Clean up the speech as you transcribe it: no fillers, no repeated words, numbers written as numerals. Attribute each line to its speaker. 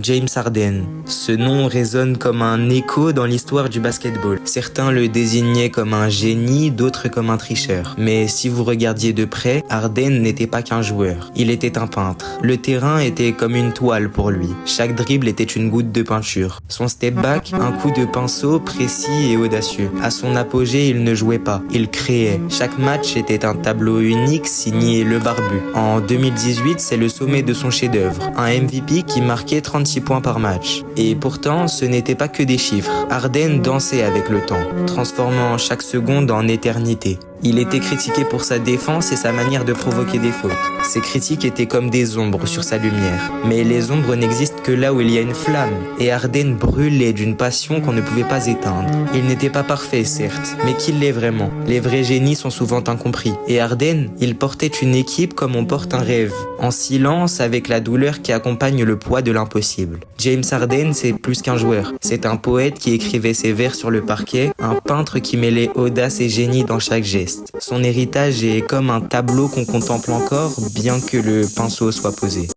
Speaker 1: James Harden. Ce nom résonne comme un écho dans l'histoire du basketball. Certains le désignaient comme un génie, d'autres comme un tricheur. Mais si vous regardiez de près, Harden n'était pas qu'un joueur. Il était un peintre. Le terrain était comme une toile pour lui. Chaque dribble était une goutte de peinture. Son step back, un coup de pinceau précis et audacieux. À son apogée, il ne jouait pas. Il créait. Chaque match était un tableau unique signé Le Barbu. En 2018, c'est le sommet de son chef-d'œuvre. Un MVP qui marquait 36 points par match. Et pourtant, ce n'était pas que des chiffres. Harden dansait avec le temps, transformant chaque seconde en éternité. Il était critiqué pour sa défense et sa manière de provoquer des fautes. Ces critiques étaient comme des ombres sur sa lumière. Mais les ombres n'existent que là où il y a une flamme. Et Harden brûlait d'une passion qu'on ne pouvait pas éteindre. Il n'était pas parfait, certes, mais qu'il l'est vraiment. Les vrais génies sont souvent incompris. Et Harden, il portait une équipe comme on porte un rêve, en silence avec la douleur qui accompagne le poids de l'impossible. James Harden, c'est plus qu'un joueur. C'est un poète qui écrivait ses vers sur le parquet, un peintre qui mêlait audace et génie dans chaque geste. Son héritage est comme un tableau qu'on contemple encore, bien que le pinceau soit posé.